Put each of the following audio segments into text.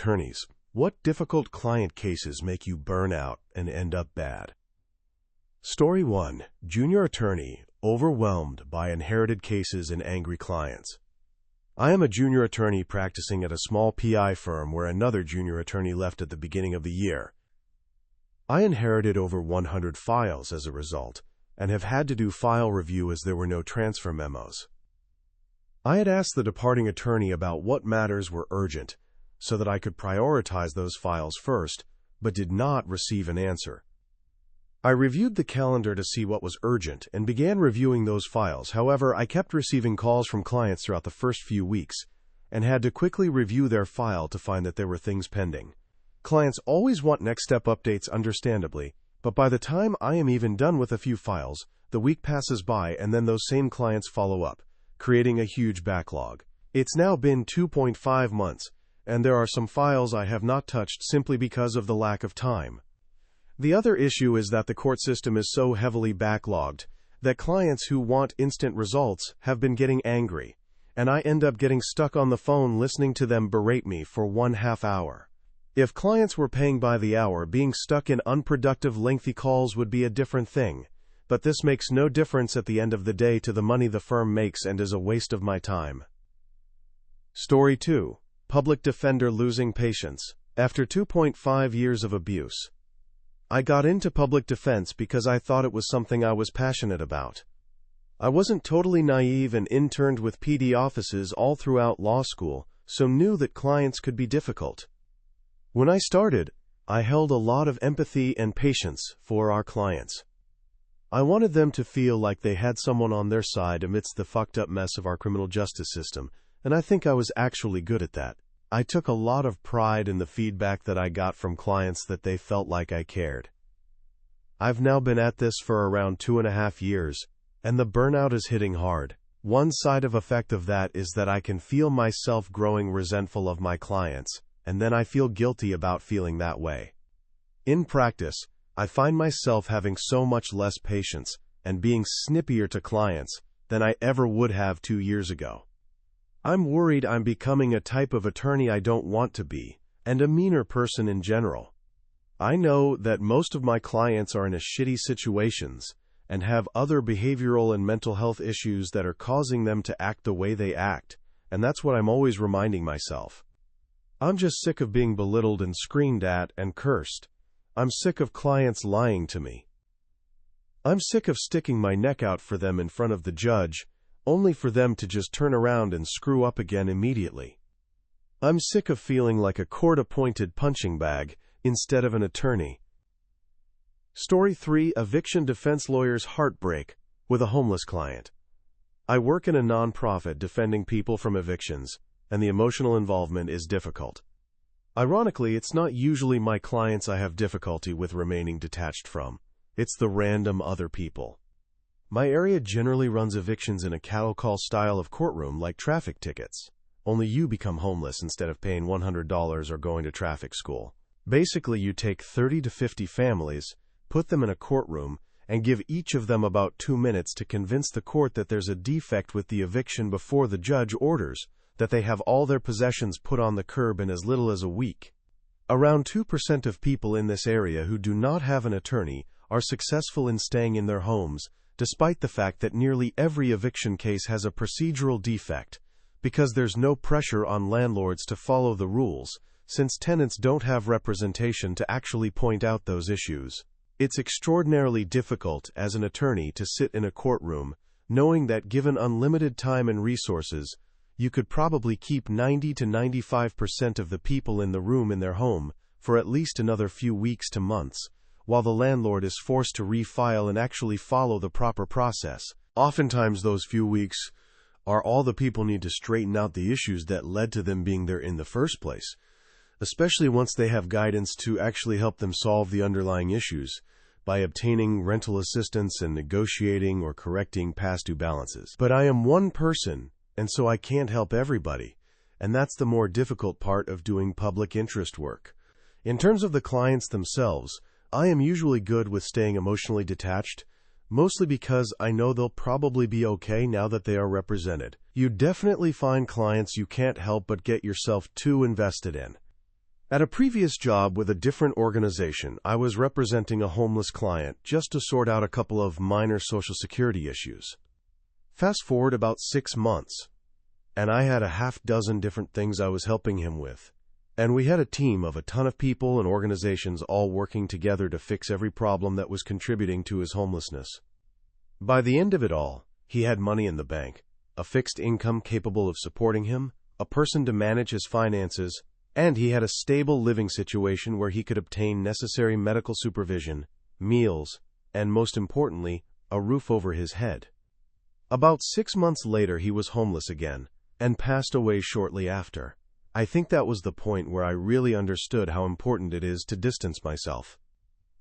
attorneys. What difficult client cases make you burn out and end up bad? Story 1. Junior attorney, overwhelmed by inherited cases and angry clients. I am a junior attorney practicing at a small PI firm where another junior attorney left at the beginning of the year. I inherited over 100 files as a result, and have had to do file review as there were no transfer memos. I had asked the departing attorney about what matters were urgent, so that I could prioritize those files first, but did not receive an answer. I reviewed the calendar to see what was urgent and began reviewing those files. However, I kept receiving calls from clients throughout the first few weeks and had to quickly review their file to find that there were things pending. Clients always want next step updates, understandably, but by the time I am even done with a few files, the week passes by and then those same clients follow up, creating a huge backlog. It's now been 2.5 months, and there are some files I have not touched simply because of the lack of time. The other issue is that the court system is so heavily backlogged that clients who want instant results have been getting angry, and I end up getting stuck on the phone listening to them berate me for 1/2 hour. If clients were paying by the hour, being stuck in unproductive, lengthy calls would be a different thing, but this makes no difference at the end of the day to the money the firm makes and is a waste of my time. Story 2. Public defender losing patience. After 2.5 years of abuse, I got into public defense because I thought it was something I was passionate about. I wasn't totally naive and interned with PD offices all throughout law school, so knew that clients could be difficult. When I started, I held a lot of empathy and patience for our clients. I wanted them to feel like they had someone on their side amidst the fucked up mess of our criminal justice system, and I think I was actually good at that. I took a lot of pride in the feedback that I got from clients that they felt like I cared. I've now been at this for around 2.5 years, and the burnout is hitting hard. One side effect of that is that I can feel myself growing resentful of my clients, and then I feel guilty about feeling that way. In practice, I find myself having so much less patience and being snippier to clients than I ever would have 2 years ago. I'm worried I'm becoming a type of attorney I don't want to be, and a meaner person in general. I know that most of my clients are in shitty situations and have other behavioral and mental health issues that are causing them to act the way they act, and that's what I'm always reminding myself. I'm just sick of being belittled and screamed at and cursed. I'm sick of clients lying to me. I'm sick of sticking my neck out for them in front of the judge, only for them to just turn around and screw up again immediately. I'm sick of feeling like a court-appointed punching bag instead of an attorney. Story 3. Eviction defense lawyer's heartbreak with a homeless client. I work in a nonprofit defending people from evictions, and the emotional involvement is difficult. Ironically, it's not usually my clients I have difficulty with remaining detached from. It's the random other people. My area generally runs evictions in a cattle call style of courtroom like traffic tickets. Only you become homeless instead of paying $100 or going to traffic school. Basically, you take 30 to 50 families, put them in a courtroom, and give each of them about 2 minutes to convince the court that there's a defect with the eviction before the judge orders that they have all their possessions put on the curb in as little as a week. Around 2% of people in this area who do not have an attorney are successful in staying in their homes, despite the fact that nearly every eviction case has a procedural defect, because there's no pressure on landlords to follow the rules, since tenants don't have representation to actually point out those issues. It's extraordinarily difficult as an attorney to sit in a courtroom, knowing that given unlimited time and resources, you could probably keep 90 to 95% of the people in the room in their home for at least another few weeks to months, while the landlord is forced to refile and actually follow the proper process. Oftentimes those few weeks are all the people need to straighten out the issues that led to them being there in the first place, especially once they have guidance to actually help them solve the underlying issues by obtaining rental assistance and negotiating or correcting past due balances. But I am one person, and so I can't help everybody, and that's the more difficult part of doing public interest work. In terms of the clients themselves, I am usually good with staying emotionally detached, mostly because I know they'll probably be okay now that they are represented. You definitely find clients you can't help but get yourself too invested in. At a previous job with a different organization, I was representing a homeless client just to sort out a couple of minor Social Security issues. Fast forward about 6 months, and I had a half dozen different things I was helping him with. And we had a team of a ton of people and organizations all working together to fix every problem that was contributing to his homelessness. By the end of it all, he had money in the bank, a fixed income capable of supporting him, a person to manage his finances, and he had a stable living situation where he could obtain necessary medical supervision, meals, and most importantly, a roof over his head. About 6 months later, he was homeless again, and passed away shortly after. I think that was the point where I really understood how important it is to distance myself.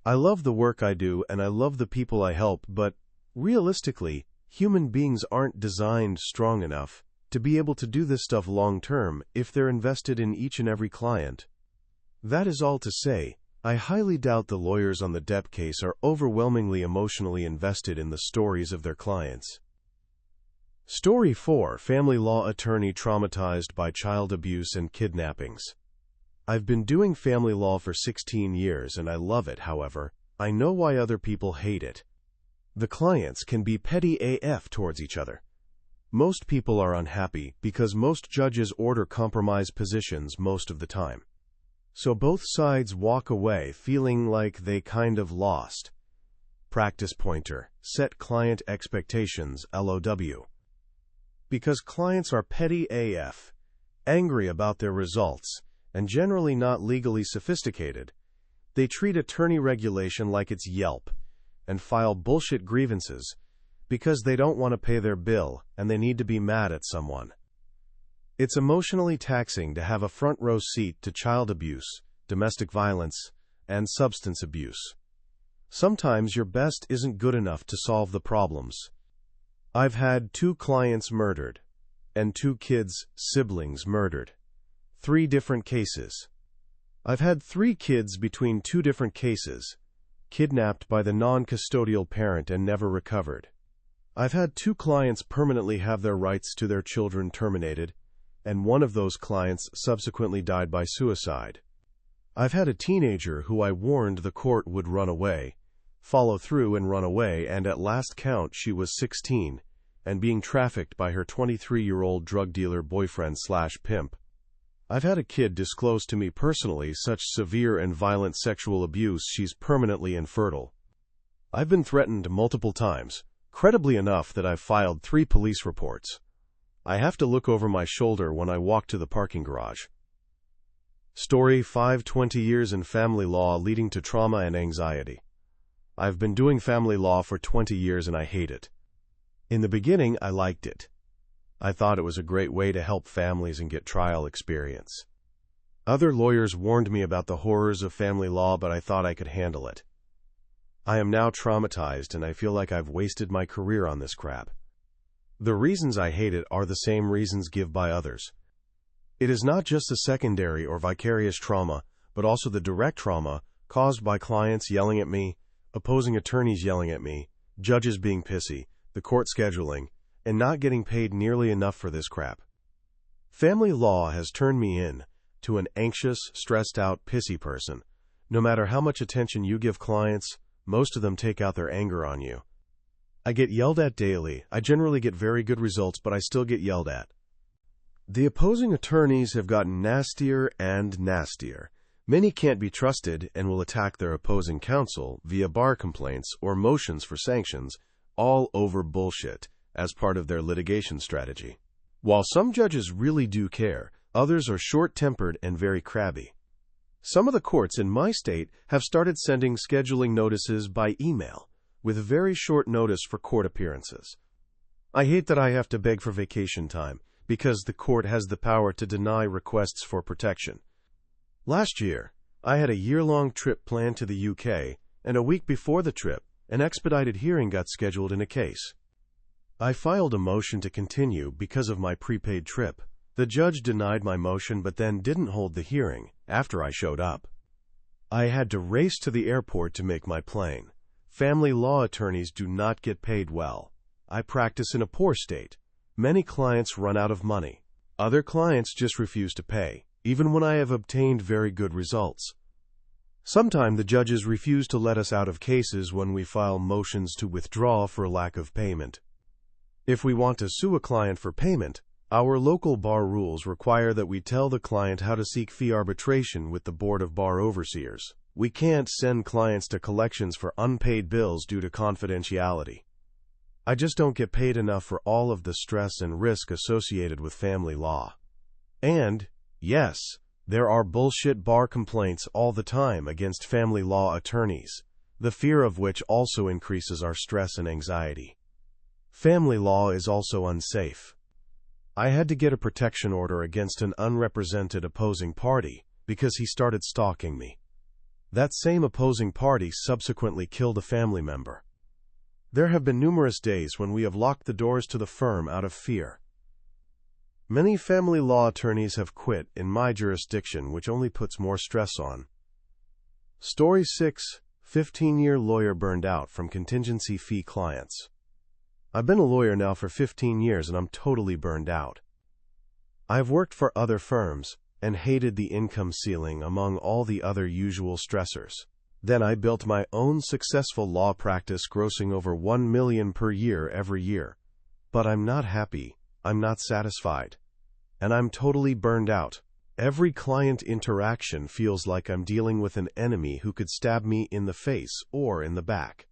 I love the work I do and I love the people I help, but realistically, human beings aren't designed strong enough to be able to do this stuff long term if they're invested in each and every client. That is all to say, I highly doubt the lawyers on the debt case are overwhelmingly emotionally invested in the stories of their clients. Story 4. Family law attorney traumatized by child abuse and kidnappings. I've been doing family law for 16 years and I love it. However, I know why other people hate it. The clients can be petty AF towards each other. Most people are unhappy because most judges order compromise positions most of the time. So both sides walk away feeling like they kind of lost. Practice pointer. Set client expectations, LOW. Because clients are petty AF, angry about their results, and generally not legally sophisticated, they treat attorney regulation like it's Yelp and file bullshit grievances because they don't want to pay their bill and they need to be mad at someone. It's emotionally taxing to have a front row seat to child abuse, domestic violence, and substance abuse. Sometimes your best isn't good enough to solve the problems. I've had 2 clients murdered and 2 kids, siblings murdered. 3 different cases. I've had 3 kids between 2 different cases, kidnapped by the non-custodial parent and never recovered. I've had 2 clients permanently have their rights to their children terminated, and one of those clients subsequently died by suicide. I've had a teenager who I warned the court would run away, follow through and run away, and at last count she was 16, and being trafficked by her 23-year-old drug dealer boyfriend/pimp. I've had a kid disclose to me personally such severe and violent sexual abuse she's permanently infertile. I've been threatened multiple times, credibly enough that I've filed 3 police reports. I have to look over my shoulder when I walk to the parking garage. Story 5. 20 years in family law leading to trauma and anxiety. I've been doing family law for 20 years and I hate it. In the beginning, I liked it. I thought it was a great way to help families and get trial experience. Other lawyers warned me about the horrors of family law, but I thought I could handle it. I am now traumatized and I feel like I've wasted my career on this crap. The reasons I hate it are the same reasons given by others. It is not just the secondary or vicarious trauma, but also the direct trauma caused by clients yelling at me, opposing attorneys yelling at me, judges being pissy, the court scheduling, and not getting paid nearly enough for this crap. Family law has turned me into an anxious, stressed out, pissy person. No matter how much attention you give clients, most of them take out their anger on you. I get yelled at daily. I generally get very good results, but I still get yelled at. The opposing attorneys have gotten nastier and nastier. Many can't be trusted and will attack their opposing counsel via bar complaints or motions for sanctions, all over bullshit, as part of their litigation strategy. While some judges really do care, others are short-tempered and very crabby. Some of the courts in my state have started sending scheduling notices by email, with very short notice for court appearances. I hate that I have to beg for vacation time, because the court has the power to deny requests for protection. Last year, I had a year-long trip planned to the UK, and a week before the trip, an expedited hearing got scheduled in a case. I filed a motion to continue because of my prepaid trip. The judge denied my motion but then didn't hold the hearing after I showed up. I had to race to the airport to make my plane. Family law attorneys do not get paid well. I practice in a poor state. Many clients run out of money. Other clients just refuse to pay. even when I have obtained very good results. Sometimes the judges refuse to let us out of cases when we file motions to withdraw for lack of payment. If we want to sue a client for payment, our local bar rules require that we tell the client how to seek fee arbitration with the Board of Bar Overseers. We can't send clients to collections for unpaid bills due to confidentiality. I just don't get paid enough for all of the stress and risk associated with family law. And, yes, there are bullshit bar complaints all the time against family law attorneys, the fear of which also increases our stress and anxiety. Family law is also unsafe. I had to get a protection order against an unrepresented opposing party because he started stalking me. That same opposing party subsequently killed a family member. There have been numerous days when we have locked the doors to the firm out of fear. Many family law attorneys have quit in my jurisdiction, which only puts more stress on. Story 6: 15-year lawyer burned out from contingency fee clients. I've been a lawyer now for 15 years and I'm totally burned out. I've worked for other firms and hated the income ceiling among all the other usual stressors. Then I built my own successful law practice grossing over $1 million per year every year. But I'm not happy, I'm not satisfied, and I'm totally burned out. Every client interaction feels like I'm dealing with an enemy who could stab me in the face or in the back.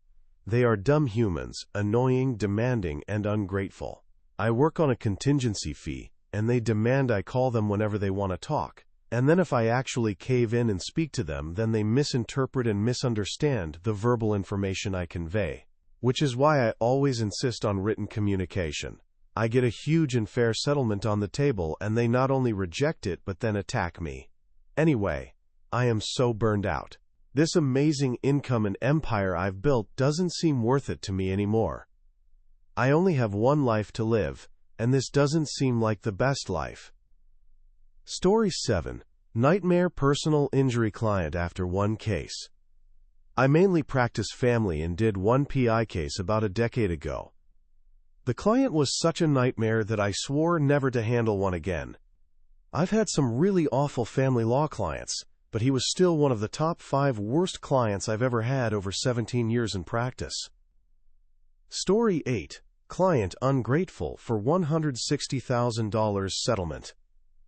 They are dumb humans, annoying, demanding, and ungrateful. I work on a contingency fee, and they demand I call them whenever they want to talk. And then if I actually cave in and speak to them, then they misinterpret and misunderstand the verbal information I convey. Which is why I always insist on written communication. I get a huge and fair settlement on the table, and they not only reject it but then attack me. Anyway, I am so burned out. This amazing income and empire I've built doesn't seem worth it to me anymore. I only have one life to live, and this doesn't seem like the best life. Story 7: Nightmare personal injury client after one case. I mainly practice family and did one PI case about a decade ago. The client was such a nightmare that I swore never to handle one again. I've had some really awful family law clients, but he was still one of the top 5 worst clients I've ever had over 17 years in practice. Story 8: Client ungrateful for $160,000 settlement.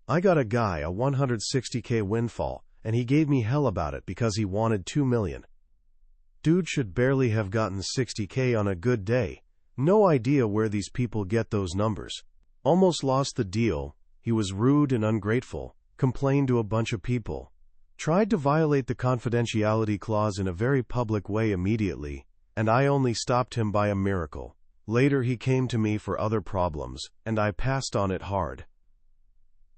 I got a guy a $160K windfall, and he gave me hell about it because he wanted $2 million. Dude should barely have gotten $60K on a good day. No idea where these people get those numbers. Almost lost the deal. He was rude and ungrateful, complained to a bunch of people, tried to violate the confidentiality clause in a very public way immediately, and I only stopped him by a miracle. Later he came to me for other problems, and I passed on it hard.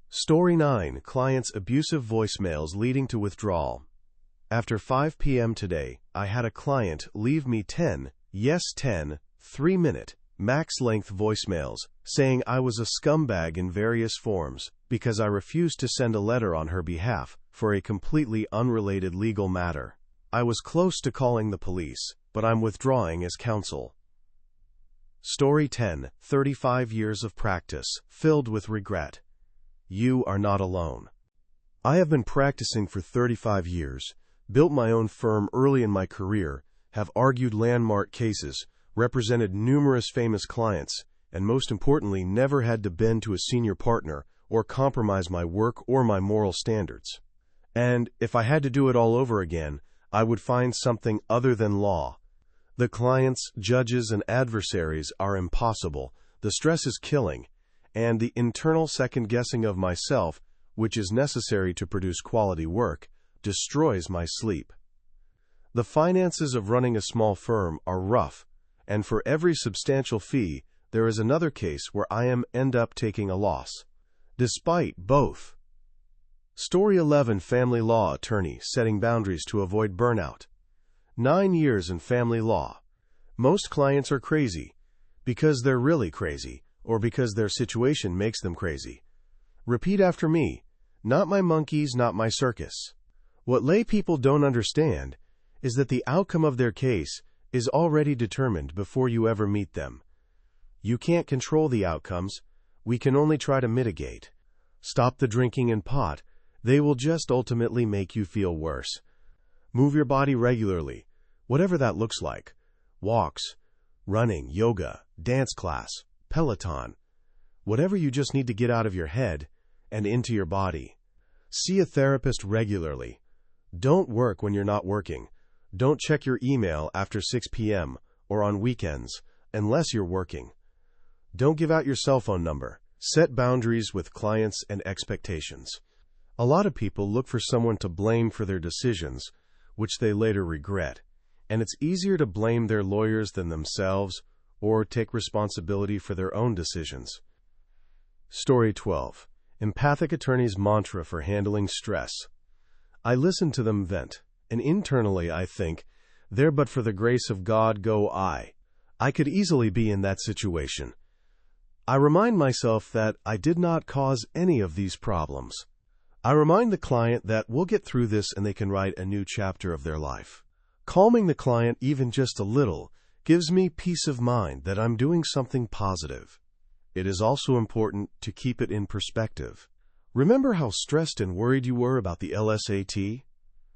Story 9: Client's abusive voicemails leading to withdrawal. After 5 p.m. today, I had a client leave me 10, 3-minute, max-length voicemails, saying I was a scumbag in various forms because I refused to send a letter on her behalf for a completely unrelated legal matter. I was close to calling the police, but I'm withdrawing as counsel. Story 10: 35 years of practice, filled with regret. You are not alone. I have been practicing for 35 years, built my own firm early in my career, have argued landmark cases, represented numerous famous clients, and most importantly, never had to bend to a senior partner or compromise my work or my moral standards. And if I had to do it all over again, I would find something other than law. The clients, judges, and adversaries are impossible. The stress is killing. And the internal second-guessing of myself, which is necessary to produce quality work, destroys my sleep. The finances of running a small firm are rough, and for every substantial fee, there is another case where I end up taking a loss. Despite both. Story 11: Family law attorney setting boundaries to avoid burnout. 9 years in family law. Most clients are crazy, because they're really crazy, or because their situation makes them crazy. Repeat after me: not my monkeys, not my circus. What lay people don't understand is that the outcome of their case is already determined before you ever meet them. You can't control the outcomes. We can only try to mitigate. Stop the drinking and pot. They will just ultimately make you feel worse. Move your body regularly, whatever that looks like. Walks, running, yoga, dance class, Peloton. Whatever you just need to get out of your head and into your body. See a therapist regularly. Don't work when you're not working. Don't check your email after 6 p.m. or on weekends, unless you're working. Don't give out your cell phone number. Set boundaries with clients and expectations. A lot of people look for someone to blame for their decisions, which they later regret, and it's easier to blame their lawyers than themselves or take responsibility for their own decisions. Story 12. Empathic Attorney's Mantra for Handling Stress. I listen to them vent, and internally I think, there but for the grace of God go I. I could easily be in that situation. I remind myself that I did not cause any of these problems. I remind the client that we'll get through this and they can write a new chapter of their life. Calming the client even just a little gives me peace of mind that I'm doing something positive. It is also important to keep it in perspective. Remember how stressed and worried you were about the LSAT?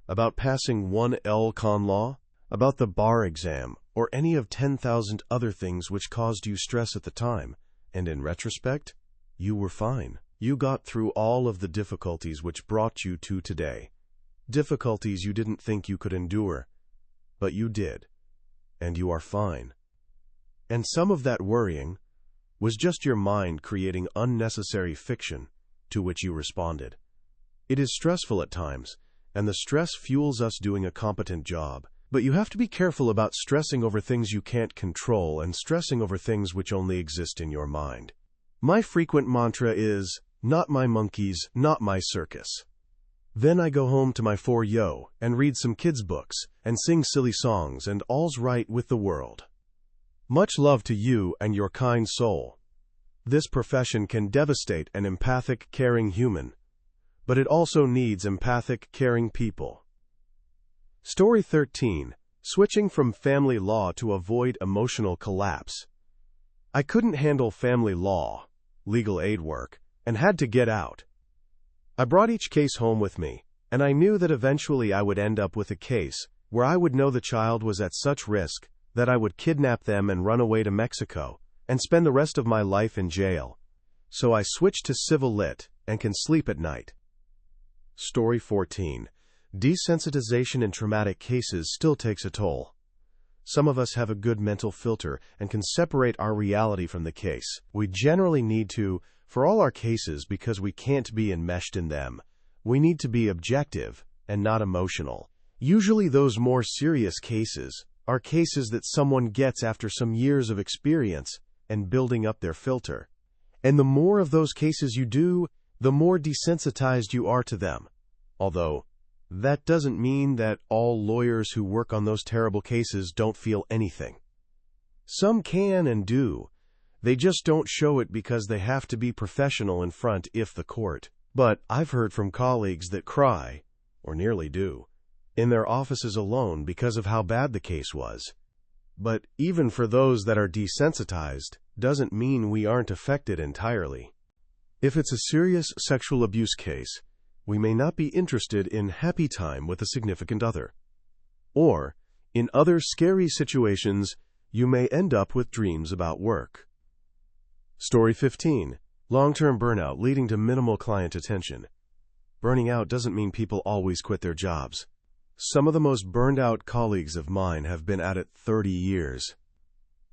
About passing one con law? About the bar exam? Or any of 10,000 other things which caused you stress at the time? And in retrospect, you were fine. You got through all of the difficulties which brought you to today. Difficulties you didn't think you could endure, but you did, and you are fine. And some of that worrying was just your mind creating unnecessary fiction to which you responded. It is stressful at times, and the stress fuels us doing a competent job. But you have to be careful about stressing over things you can't control and stressing over things which only exist in your mind. My frequent mantra is, not my monkeys, not my circus. Then I go home to my 4-yo and read some kids' books and sing silly songs and all's right with the world. Much love to you and your kind soul. This profession can devastate an empathic, caring human, but it also needs empathic, caring people. Story 13. Switching from family law to avoid emotional collapse. I couldn't handle family law, legal aid work, and had to get out. I brought each case home with me, and I knew that eventually I would end up with a case where I would know the child was at such risk that I would kidnap them and run away to Mexico and spend the rest of my life in jail. So I switched to civil lit and can sleep at night. Story 14. Desensitization in traumatic cases still takes a toll. Some of us have a good mental filter and can separate our reality from the case. We generally need to, for all our cases, because we can't be enmeshed in them. We need to be objective and not emotional. Usually those more serious cases are cases that someone gets after some years of experience and building up their filter. And the more of those cases you do, the more desensitized you are to them. Although, that doesn't mean that all lawyers who work on those terrible cases don't feel anything. Some can and do. They just don't show it because they have to be professional in front of the court. But I've heard from colleagues that cry, or nearly do, in their offices alone because of how bad the case was. But even for those that are desensitized, doesn't mean we aren't affected entirely. If it's a serious sexual abuse case, we may not be interested in happy time with a significant other. Or, in other scary situations, you may end up with dreams about work. Story 15. Long-term burnout leading to minimal client attention. Burning out doesn't mean people always quit their jobs. Some of the most burned-out colleagues of mine have been at it 30 years.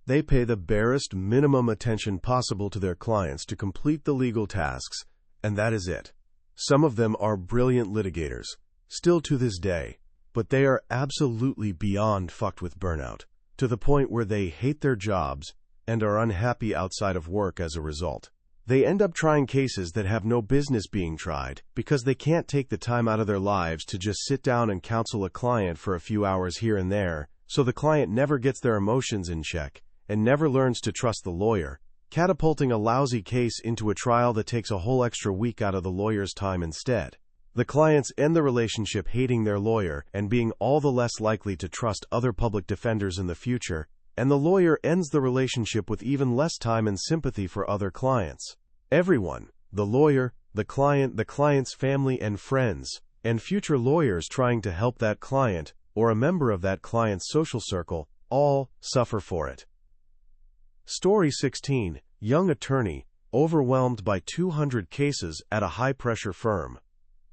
They pay the barest minimum attention possible to their clients to complete the legal tasks, and that is it. Some of them are brilliant litigators, still to this day, but they are absolutely beyond fucked with burnout, to the point where they hate their jobs and are unhappy outside of work as a result. They end up trying cases that have no business being tried because they can't take the time out of their lives to just sit down and counsel a client for a few hours here and there, so the client never gets their emotions in check and never learns to trust the lawyer, catapulting a lousy case into a trial that takes a whole extra week out of the lawyer's time instead. The clients end the relationship hating their lawyer and being all the less likely to trust other public defenders in the future, and the lawyer ends the relationship with even less time and sympathy for other clients. Everyone, the lawyer, the client, the client's family and friends, and future lawyers trying to help that client, or a member of that client's social circle, all suffer for it. Story 16. Young attorney, overwhelmed by 200 cases at a high-pressure firm.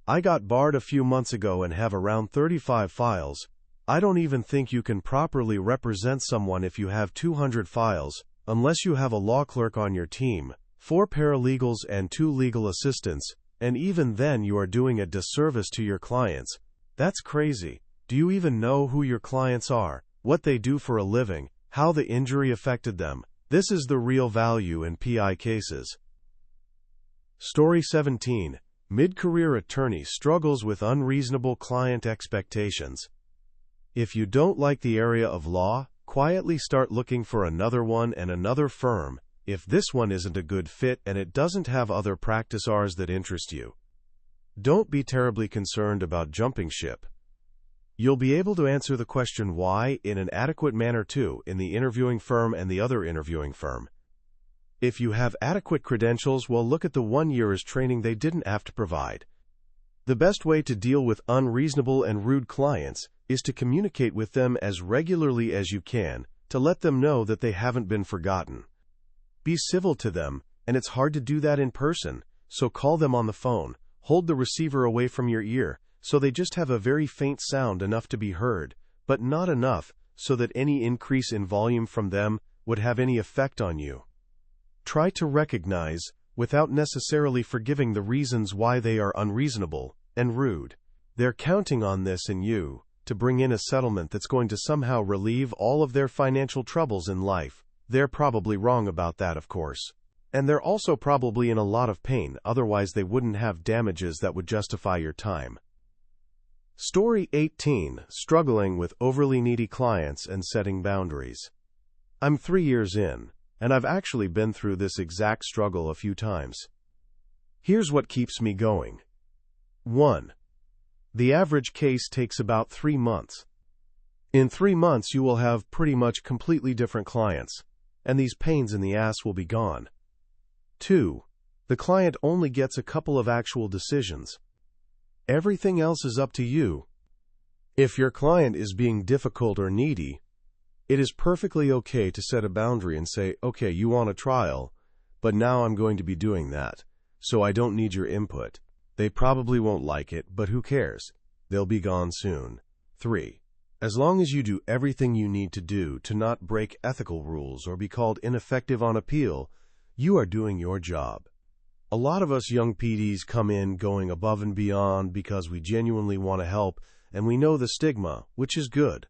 I got barred a few months ago and have around 35 files. I don't even think you can properly represent someone if you have 200 files, unless you have a law clerk on your team, 4 paralegals and 2 legal assistants, and even then you are doing a disservice to your clients. That's crazy. Do you even know who your clients are, what they do for a living, how the injury affected them? This is the real value in PI cases. Story 17. Mid-career attorney struggles with unreasonable client expectations. If you don't like the area of law, quietly start looking for another one and another firm, if this one isn't a good fit and it doesn't have other practice hours that interest you. Don't be terribly concerned about jumping ship. You'll be able to answer the question why in an adequate manner too in the interviewing firm and the other interviewing firm. If you have adequate credentials, well, look at the 1 year's training they didn't have to provide. The best way to deal with unreasonable and rude clients is to communicate with them as regularly as you can, to let them know that they haven't been forgotten. Be civil to them, and it's hard to do that in person, so call them on the phone, hold the receiver away from your ear, so they just have a very faint sound enough to be heard, but not enough so that any increase in volume from them would have any effect on you. Try to recognize, without necessarily forgiving the reasons why they are unreasonable and rude. They're counting on this in you, to bring in a settlement that's going to somehow relieve all of their financial troubles in life. They're probably wrong about that, of course. And they're also probably in a lot of pain, otherwise they wouldn't have damages that would justify your time. Story 18. Struggling with overly needy clients and setting boundaries. I'm 3 years in, and I've actually been through this exact struggle a few times. Here's what keeps me going. 1. The average case takes about 3 months. In 3 months, you will have pretty much completely different clients, and these pains in the ass will be gone. 2. The client only gets a couple of actual decisions. Everything else is up to you. If your client is being difficult or needy, it is perfectly okay to set a boundary and say, okay, you want a trial, but now I'm going to be doing that, so I don't need your input. They probably won't like it, but who cares? They'll be gone soon. 3. As long as you do everything you need to do to not break ethical rules or be called ineffective on appeal, you are doing your job. A lot of us young PDs come in going above and beyond because we genuinely want to help, and we know the stigma, which is good.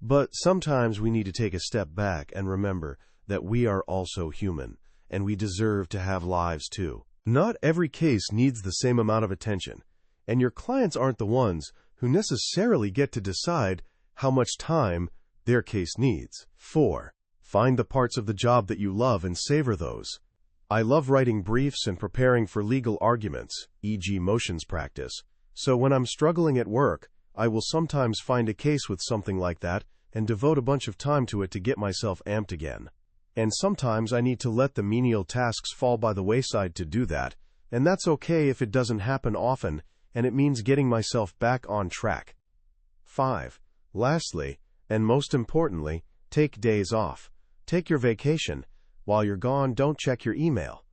But sometimes we need to take a step back and remember that we are also human, and we deserve to have lives too. Not every case needs the same amount of attention, and your clients aren't the ones who necessarily get to decide how much time their case needs. 4. Find the parts of the job that you love and savor those. I love writing briefs and preparing for legal arguments, e.g. motions practice, so when I'm struggling at work, I will sometimes find a case with something like that and devote a bunch of time to it to get myself amped again. And sometimes I need to let the menial tasks fall by the wayside to do that, and that's okay if it doesn't happen often, and it means getting myself back on track. 5. Lastly, and most importantly, take days off. Take your vacation. While you're gone, don't check your email.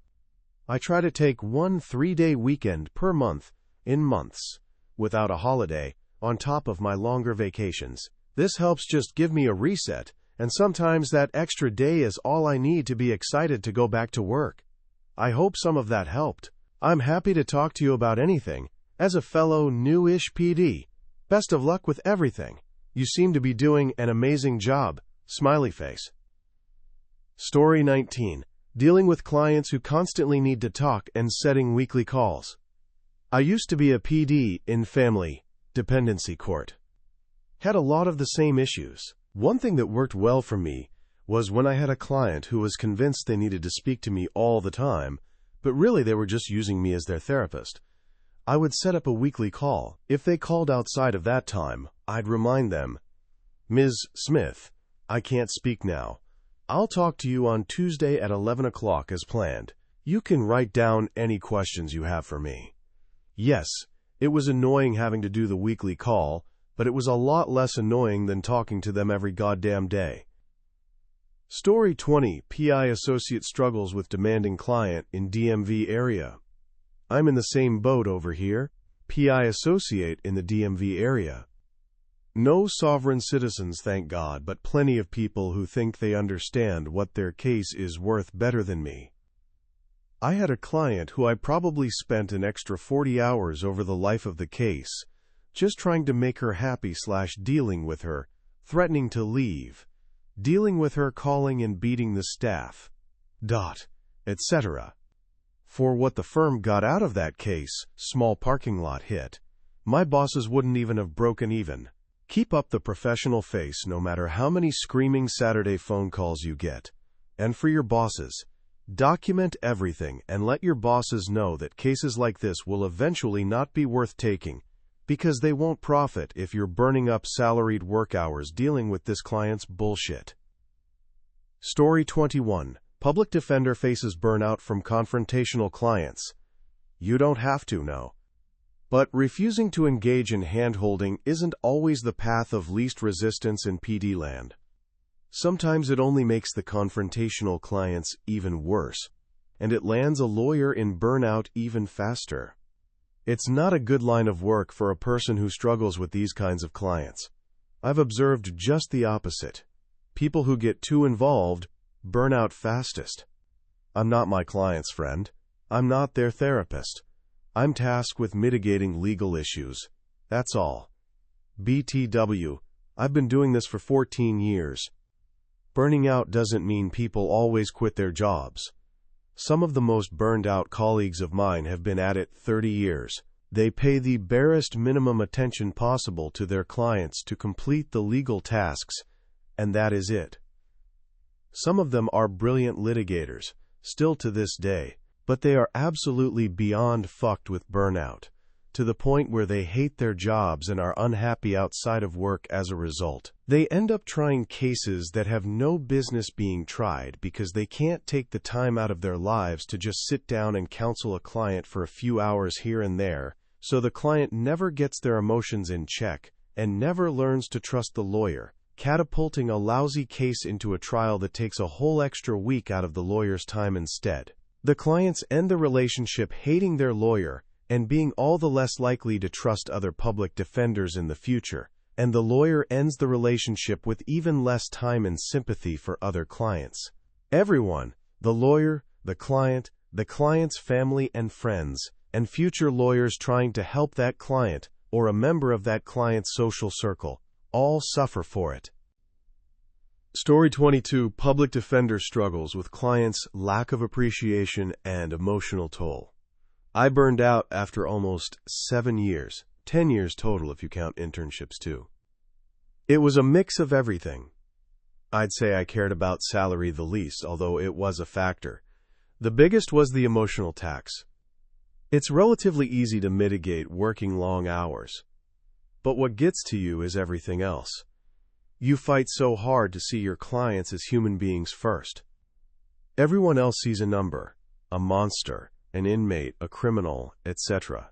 I try to take 1 3-day weekend per month, in months, without a holiday, on top of my longer vacations. This helps just give me a reset, and sometimes that extra day is all I need to be excited to go back to work. I hope some of that helped. I'm happy to talk to you about anything. As a fellow new-ish PD, best of luck with everything. You seem to be doing an amazing job. Smiley face. Story 19. Dealing with clients who constantly need to talk and setting weekly calls. I used to be a PD in family dependency court. Had a lot of the same issues. One thing that worked well for me was when I had a client who was convinced they needed to speak to me all the time, but really they were just using me as their therapist. I would set up a weekly call. If they called outside of that time, I'd remind them, Ms. Smith, I can't speak now. I'll talk to you on Tuesday at 11 o'clock as planned. You can write down any questions you have for me. Yes, it was annoying having to do the weekly call, but it was a lot less annoying than talking to them every goddamn day. Story 20. PI associate struggles with demanding client in DMV area. I'm in the same boat over here. PI associate in the DMV area. No sovereign citizens, thank God, but plenty of people who think they understand what their case is worth better than me. I had a client who I probably spent an extra 40 hours over the life of the case, just trying to make her happy / dealing with her, threatening to leave, dealing with her calling and beating the staff, etc. For what the firm got out of that case, small parking lot hit, my bosses wouldn't even have broken even. Keep up the professional face no matter how many screaming Saturday phone calls you get. And for your bosses, document everything and let your bosses know that cases like this will eventually not be worth taking, because they won't profit if you're burning up salaried work hours dealing with this client's bullshit. Story 21. Public defender faces burnout from confrontational clients. You don't have to know. But refusing to engage in hand-holding isn't always the path of least resistance in PD land. Sometimes it only makes the confrontational clients even worse, and it lands a lawyer in burnout even faster. It's not a good line of work for a person who struggles with these kinds of clients. I've observed just the opposite. People who get too involved burn out fastest. I'm not my client's friend. I'm not their therapist. I'm tasked with mitigating legal issues. That's all. BTW, I've been doing this for 14 years. Burning out doesn't mean people always quit their jobs. Some of the most burned out colleagues of mine have been at it 30 years. They pay the barest minimum attention possible to their clients to complete the legal tasks, and that is it. Some of them are brilliant litigators, still to this day, but they are absolutely beyond fucked with burnout, to the point where they hate their jobs and are unhappy outside of work as a result. They end up trying cases that have no business being tried because they can't take the time out of their lives to just sit down and counsel a client for a few hours here and there, so the client never gets their emotions in check and never learns to trust the lawyer, catapulting a lousy case into a trial that takes a whole extra week out of the lawyer's time instead. The clients end the relationship hating their lawyer and being all the less likely to trust other public defenders in the future, and the lawyer ends the relationship with even less time and sympathy for other clients. Everyone, the lawyer, the client's family and friends, and future lawyers trying to help that client or a member of that client's social circle, all suffer for it. Story 22. Public defender struggles with clients' lack of appreciation and emotional toll. I burned out after almost 7 years, 10 years total if you count internships too. It was a mix of everything. I'd say I cared about salary the least, although it was a factor. The biggest was the emotional tax. It's relatively easy to mitigate working long hours, but what gets to you is everything else. You fight so hard to see your clients as human beings first. Everyone else sees a number, a monster, an inmate, a criminal, etc.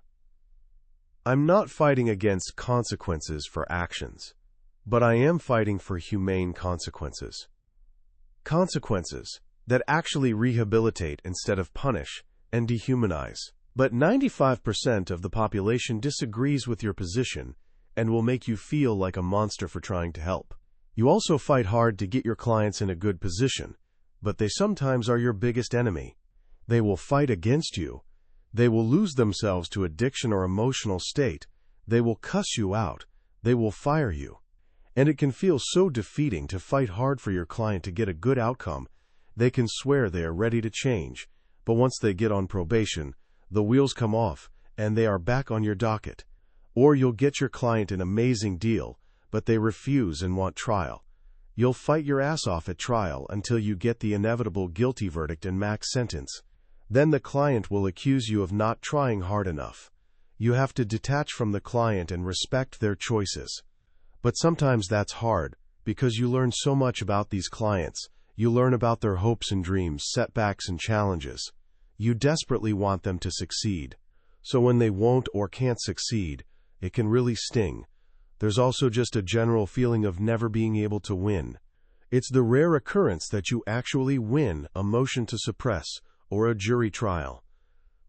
I'm not fighting against consequences for actions, but I am fighting for humane consequences. Consequences that actually rehabilitate instead of punish and dehumanize. But 95% of the population disagrees with your position and will make you feel like a monster for trying to help. You also fight hard to get your clients in a good position, but they sometimes are your biggest enemy. They will fight against you. They will lose themselves to addiction or emotional state. They will cuss you out. They will fire you. And it can feel so defeating to fight hard for your client to get a good outcome. They can swear they are ready to change, but once they get on probation, the wheels come off and they are back on your docket. Or you'll get your client an amazing deal, but they refuse and want trial. You'll fight your ass off at trial until you get the inevitable guilty verdict and max sentence. Then the client will accuse you of not trying hard enough. You have to detach from the client and respect their choices. But sometimes that's hard, because you learn so much about these clients. You learn about their hopes and dreams, setbacks and challenges. You desperately want them to succeed. So when they won't or can't succeed, it can really sting. There's also just a general feeling of never being able to win. It's the rare occurrence that you actually win a motion to suppress or a jury trial.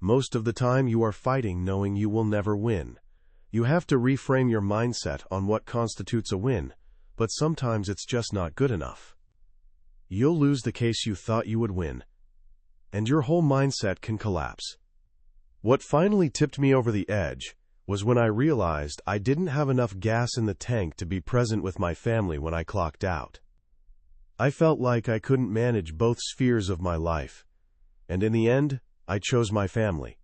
Most of the time you are fighting knowing you will never win. You have to reframe your mindset on what constitutes a win, but sometimes it's just not good enough. You'll lose the case you thought you would win, and your whole mindset can collapse. What finally tipped me over the edge was when I realized I didn't have enough gas in the tank to be present with my family when I clocked out. I felt like I couldn't manage both spheres of my life, and in the end, I chose my family.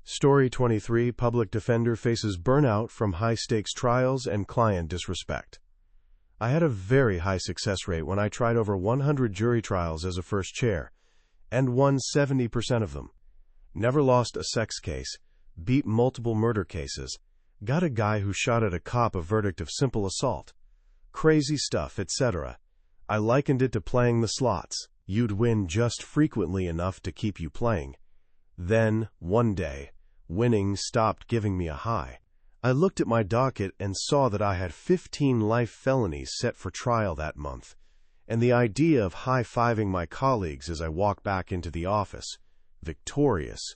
Story 23. Public defender faces burnout from high-stakes trials and client disrespect. I had a very high success rate when I tried over 100 jury trials as a first chair, and won 70% of them. Never lost a sex case, beat multiple murder cases, got a guy who shot at a cop a verdict of simple assault. Crazy stuff, etc. I likened it to playing the slots. You'd win just frequently enough to keep you playing. Then, one day, winning stopped giving me a high. I looked at my docket and saw that I had 15 life felonies set for trial that month, and the idea of high-fiving my colleagues as I walked back into the office, victorious,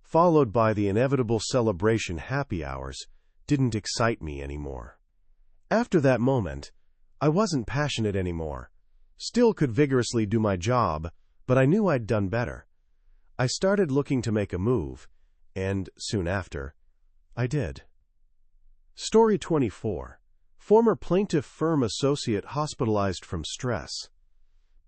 followed by the inevitable celebration happy hours, didn't excite me anymore. After that moment, I wasn't passionate anymore. Still could vigorously do my job, but I knew I'd done better. I started looking to make a move, and soon after, I did. Story 24. Former plaintiff firm associate hospitalized from stress.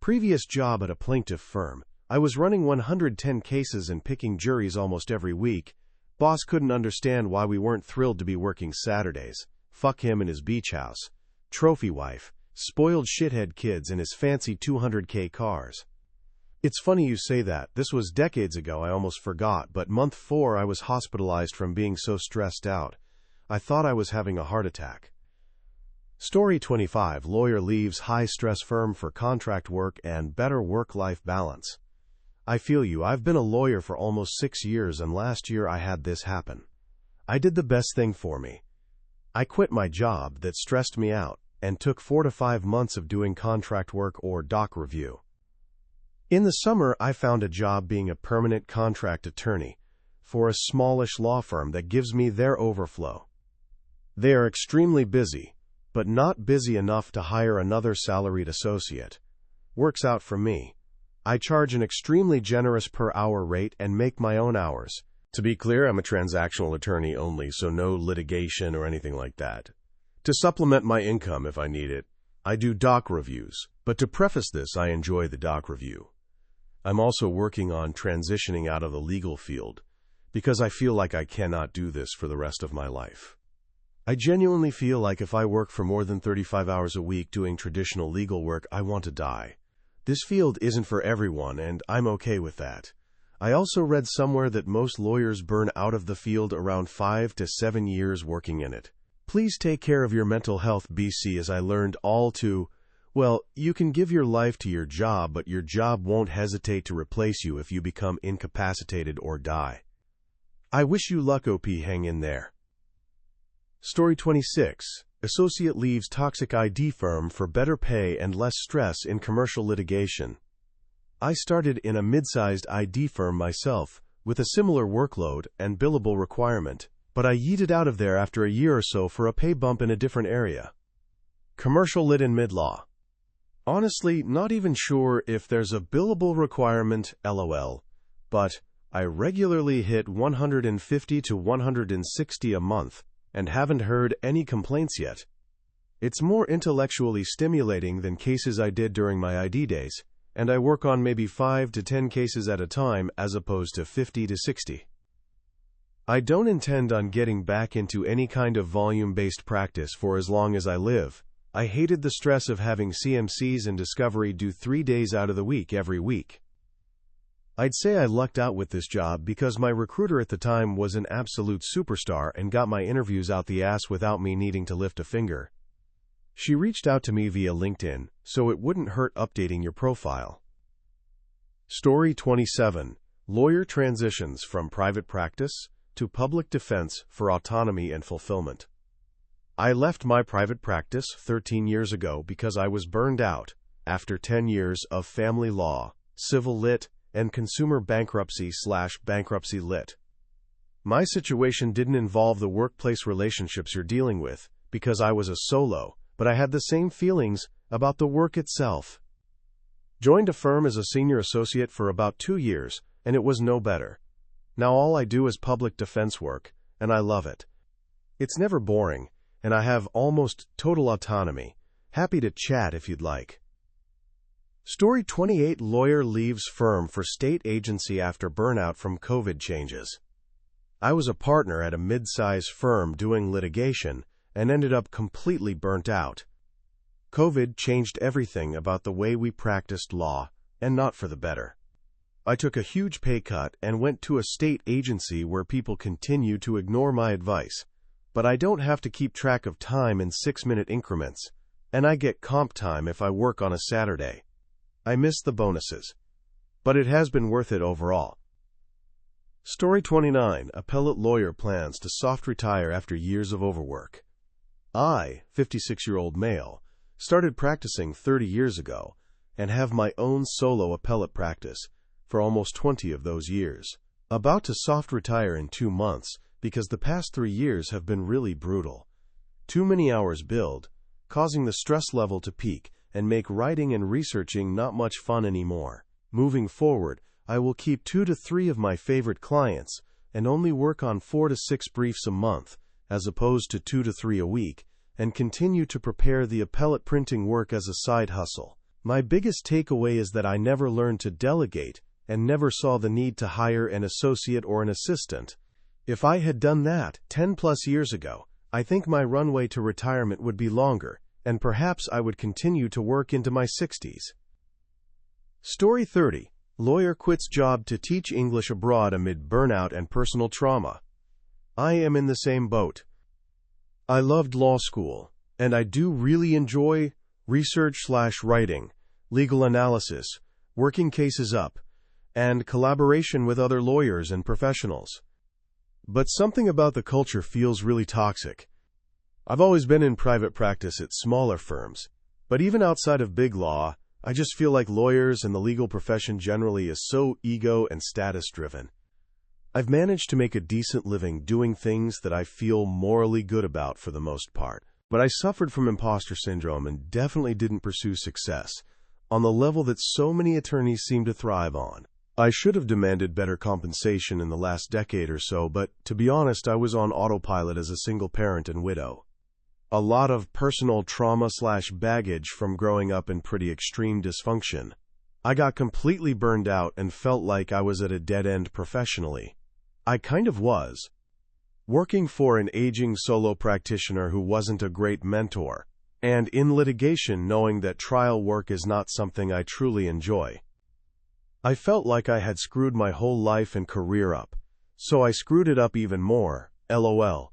Previous job at a plaintiff firm. I was running 110 cases and picking juries almost every week. Boss couldn't understand why we weren't thrilled to be working Saturdays. Fuck him and his beach house. Trophy wife. Spoiled shithead kids and his fancy 200K cars. It's funny you say that. This was decades ago, I almost forgot, but month 4 I was hospitalized from being so stressed out. I thought I was having a heart attack. Story 25. Lawyer leaves high-stress firm for contract work and better work-life balance. I feel you. I've been a lawyer for almost 6 years, and last year I had this happen. I did the best thing for me. I quit my job that stressed me out and took 4 to 5 months of doing contract work or doc review. In the summer, I found a job being a permanent contract attorney for a smallish law firm that gives me their overflow. They are extremely busy, but not busy enough to hire another salaried associate. Works out for me. I charge an extremely generous per-hour rate and make my own hours. To be clear, I'm a transactional attorney only, so no litigation or anything like that. To supplement my income if I need it, I do doc reviews, but to preface this, I enjoy the doc review. I'm also working on transitioning out of the legal field, because I feel like I cannot do this for the rest of my life. I genuinely feel like if I work for more than 35 hours a week doing traditional legal work, I want to die. This field isn't for everyone, and I'm okay with that. I also read somewhere that most lawyers burn out of the field around 5 to 7 years working in it. Please take care of your mental health, BC, as I learned all too well. You can give your life to your job, but your job won't hesitate to replace you if you become incapacitated or die. I wish you luck, OP. Hang in there. Story 26. Associate leaves toxic ID firm for better pay and less stress in commercial litigation. I started in a mid-sized ID firm myself, with a similar workload and billable requirement, but I yeeted out of there after a year or so for a pay bump in a different area. Commercial lit in mid-law. Honestly, not even sure if there's a billable requirement, LOL, but I regularly hit 150 to 160 a month and haven't heard any complaints yet. It's more intellectually stimulating than cases I did during my ID days, and I work on maybe 5 to 10 cases at a time as opposed to 50 to 60. I don't intend on getting back into any kind of volume-based practice for as long as I live. I hated the stress of having CMCs and discovery due 3 days out of the week every week. I'd say I lucked out with this job because my recruiter at the time was an absolute superstar and got my interviews out the ass without me needing to lift a finger. She reached out to me via LinkedIn, so it wouldn't hurt updating your profile. Story 27. Lawyer transitions from private practice to public defense for autonomy and fulfillment. I left my private practice 13 years ago because I was burned out after 10 years of family law, civil lit, and consumer bankruptcy/bankruptcy lit. My situation didn't involve the workplace relationships you're dealing with because I was a solo, but I had the same feelings about the work itself. Joined a firm as a senior associate for about 2 years, and it was no better. Now all I do is public defense work, and I love it. It's never boring, and I have almost total autonomy. Happy to chat if you'd like. Story 28: Lawyer leaves firm for state agency after burnout from COVID changes. I was a partner at a mid-size firm doing litigation and ended up completely burnt out. COVID changed everything about the way we practiced law, and not for the better. I took a huge pay cut and went to a state agency where people continue to ignore my advice, but I don't have to keep track of time in 6-minute increments, and I get comp time if I work on a Saturday. I miss the bonuses, but it has been worth it overall. Story 29: Appellate lawyer plans to soft retire after years of overwork. I, 56-year-old male, started practicing 30 years ago and have my own solo appellate practice for almost 20 of those years. About to soft retire in 2 months because the past 3 years have been really brutal. Too many hours billed, causing the stress level to peak and make writing and researching not much fun anymore. Moving forward, I will keep 2 to 3 of my favorite clients and only work on 4 to 6 briefs a month, as opposed to 2 to 3 a week, and continue to prepare the appellate printing work as a side hustle. My biggest takeaway is that I never learned to delegate and never saw the need to hire an associate or an assistant. If I had done that 10+ years ago, I think my runway to retirement would be longer, and perhaps I would continue to work into my 60s. Story 30: Lawyer quits job to teach English abroad amid burnout and personal trauma. I am in the same boat. I loved law school, and I do really enjoy research/writing, legal analysis, working cases up, and collaboration with other lawyers and professionals. But something about the culture feels really toxic. I've always been in private practice at smaller firms, but even outside of big law, I just feel like lawyers and the legal profession generally is so ego and status-driven. I've managed to make a decent living doing things that I feel morally good about for the most part, but I suffered from imposter syndrome and definitely didn't pursue success on the level that so many attorneys seem to thrive on. I should have demanded better compensation in the last decade or so, but to be honest, I was on autopilot as a single parent and widow. A lot of personal trauma/baggage from growing up in pretty extreme dysfunction. I got completely burned out and felt like I was at a dead end professionally. I kind of was. Working for an aging solo practitioner who wasn't a great mentor, and in litigation knowing that trial work is not something I truly enjoy. I felt like I had screwed my whole life and career up, so I screwed it up even more, LOL.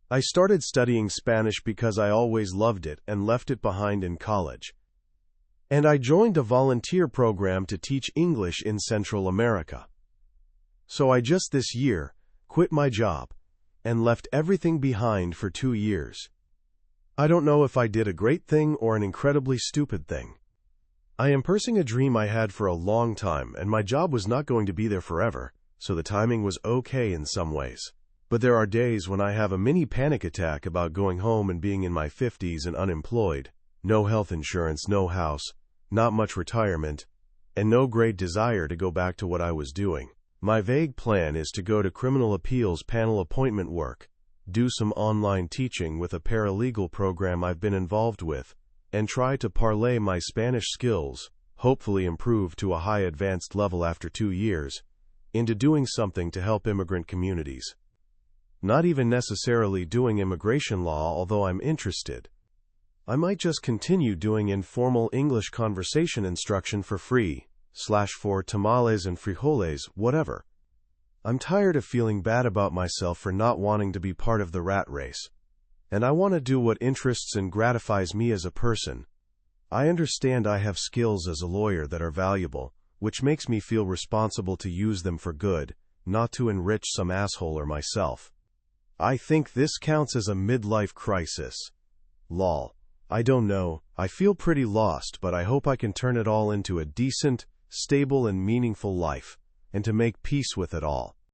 I started studying Spanish because I always loved it and left it behind in college. And I joined a volunteer program to teach English in Central America. So I just this year quit my job and left everything behind for 2 years. I don't know if I did a great thing or an incredibly stupid thing. I am pursuing a dream I had for a long time, and my job was not going to be there forever, so the timing was okay in some ways. But there are days when I have a mini panic attack about going home and being in my 50s and unemployed, no health insurance, no house, not much retirement, and no great desire to go back to what I was doing. My vague plan is to go to criminal appeals panel appointment work, do some online teaching with a paralegal program I've been involved with, and try to parlay my Spanish skills, hopefully improve to a high advanced level after 2 years, into doing something to help immigrant communities. Not even necessarily doing immigration law, although I'm interested. I might just continue doing informal English conversation instruction for free, /for tamales and frijoles, whatever. I'm tired of feeling bad about myself for not wanting to be part of the rat race. And I want to do what interests and gratifies me as a person. I understand I have skills as a lawyer that are valuable, which makes me feel responsible to use them for good, not to enrich some asshole or myself. I think this counts as a midlife crisis. Lol. I don't know, I feel pretty lost, but I hope I can turn it all into a decent, stable and meaningful life, and to make peace with it all.